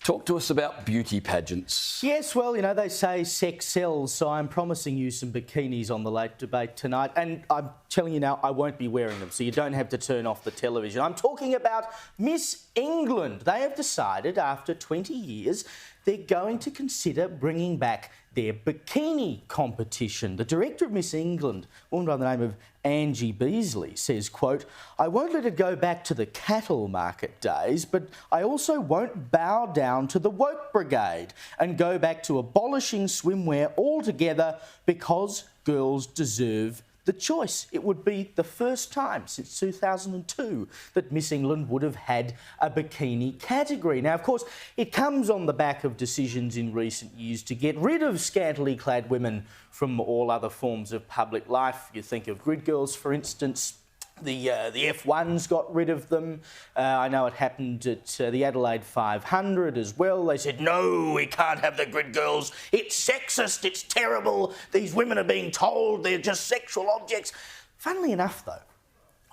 Talk to us about beauty pageants. Yes, well, you know, they say sex sells, so I'm promising you some bikinis on the Late Debate tonight. And I'm telling you now, I won't be wearing them, so you don't have to turn off the television. I'm talking about Miss England. They have decided, after 20 years, they're going to consider bringing back their bikini competition. The director of Miss England, a woman by the name of Angie Beasley, says, quote, "I won't let it go back to the cattle market days, but I also won't bow down to the woke brigade and go back to abolishing swimwear altogether because girls deserve the choice." It would be the first time since 2002 that Miss England would have had a bikini category. Now, of course, it comes on the back of decisions in recent years to get rid of scantily clad women from all other forms of public life. You think of grid girls, for instance. The F1's got rid of them. I know it happened at the Adelaide 500 as well. They said, no, we can't have the grid girls. It's sexist, it's terrible. These women are being told they're just sexual objects. Funnily enough, though,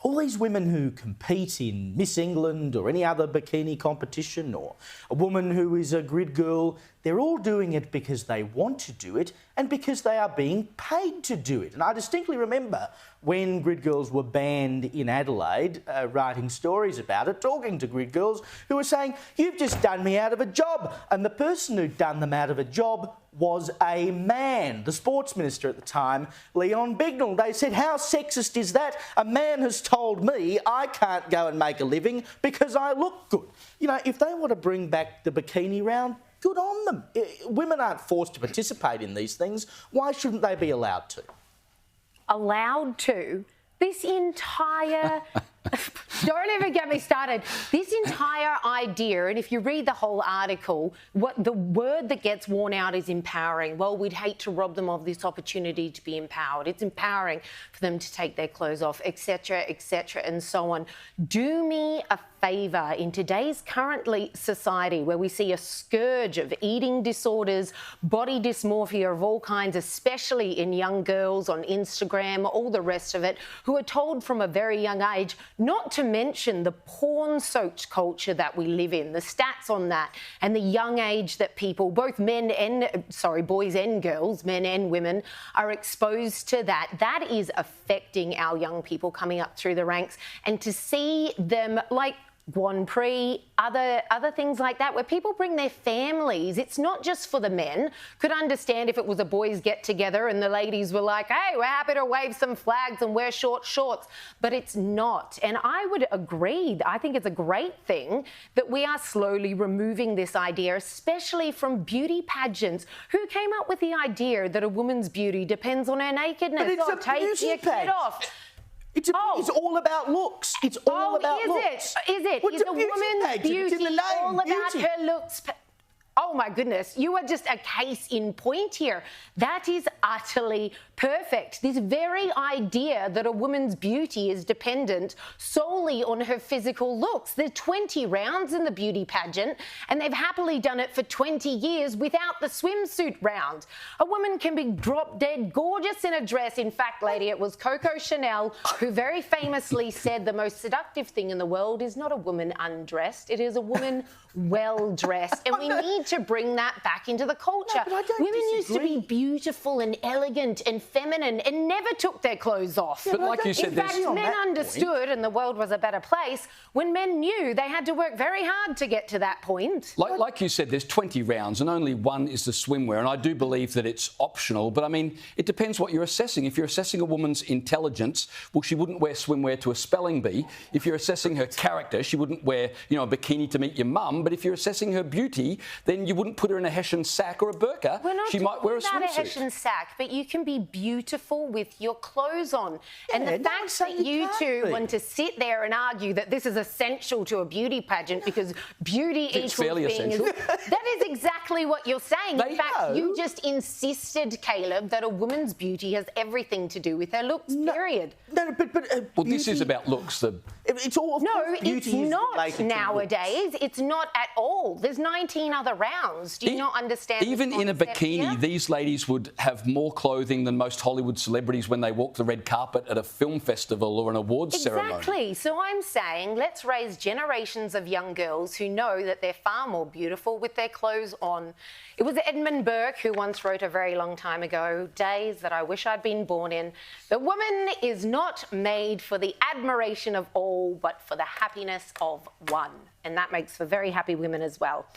all these women who compete in Miss England or any other bikini competition, or a woman who is a grid girl, they're all doing it because they want to do it and because they are being paid to do it. And I distinctly remember when grid girls were banned in Adelaide, writing stories about it, talking to grid girls who were saying, "You've just done me out of a job." And the person who'd done them out of a job was a man, the sports minister at the time, Leon Bignell. They said, how sexist is that? A man has told me I can't go and make a living because I look good. You know, if they want to bring back the bikini round, good on them. Women aren't forced to participate in these things. Why shouldn't they be allowed to? Allowed to? This entire... Don't even get me started. This entire idea, and if you read the whole article, what the word that gets worn out is empowering. Well, we'd hate to rob them of this opportunity to be empowered. It's empowering for them to take their clothes off, etc., and so on. Do me a favour. In today's currently society, where we see a scourge of eating disorders, body dysmorphia of all kinds, especially in young girls on Instagram, all the rest of it, who are told from a very young age, not to mention the porn-soaked culture that we live in, the stats on that, and the young age that people, both boys and girls, men and women, are exposed to that. That is affecting our young people coming up through the ranks. And to see them, like Grand Prix, other things like that, where people bring their families. It's not just for the men. Could understand if it was a boys' get-together and the ladies were like, hey, we're happy to wave some flags and wear short shorts, but it's not. And I would agree. I think it's a great thing that we are slowly removing this idea, especially from beauty pageants. Who came up with the idea that a woman's beauty depends on her nakedness? But it's a take beauty your pageant. kid off. It's all about looks. It's all about looks. Is it? What's Is a woman's beauty all about her looks? Oh my goodness, you are just a case in point here. That is utterly perfect. This very idea that a woman's beauty is dependent solely on her physical looks. There are 20 rounds in the beauty pageant, and they've happily done it for 20 years without the swimsuit round. A woman can be drop dead gorgeous in a dress. In fact, lady, it was Coco Chanel who very famously said the most seductive thing in the world is not a woman undressed, it is a woman well dressed. And we need to bring that back into the culture. No, women used to be beautiful and elegant and feminine and never took their clothes off. But like you said, in fact, men understood and the world was a better place when men knew they had to work very hard to get to that point. Like you said, there's 20 rounds and only one is the swimwear, and I do believe that it's optional, but I mean, it depends what you're assessing. If you're assessing a woman's intelligence, well, she wouldn't wear swimwear to a spelling bee. If you're assessing her character, she wouldn't wear, you know, a bikini to meet your mum. But if you're assessing her beauty, then you wouldn't put her in a Hessian sack or a burqa. She might wear a swimsuit. We're not talking about a Hessian sack, but you can be beautiful with your clothes on. Yeah, and the fact that you two want to sit there and argue that this is essential to a beauty pageant because beauty equals being... That is exactly what you're saying. In fact, you just insisted, Caleb, that a woman's beauty has everything to do with her looks, period. No, but well, this is about looks. It's all... No, it's not nowadays. It's not at all. There's 19 other rounds. Do you not understand? Even in a bikini, here? these ladies would have more clothing than most Hollywood celebrities when they walk the red carpet at a film festival or an awards ceremony. Exactly. So I'm saying let's raise generations of young girls who know that they're far more beautiful with their clothes on. It was Edmund Burke who once wrote a very long time ago, days that I wish I'd been born in, that woman is not made for the admiration of all, but for the happiness of one. And that makes for very happy women as well.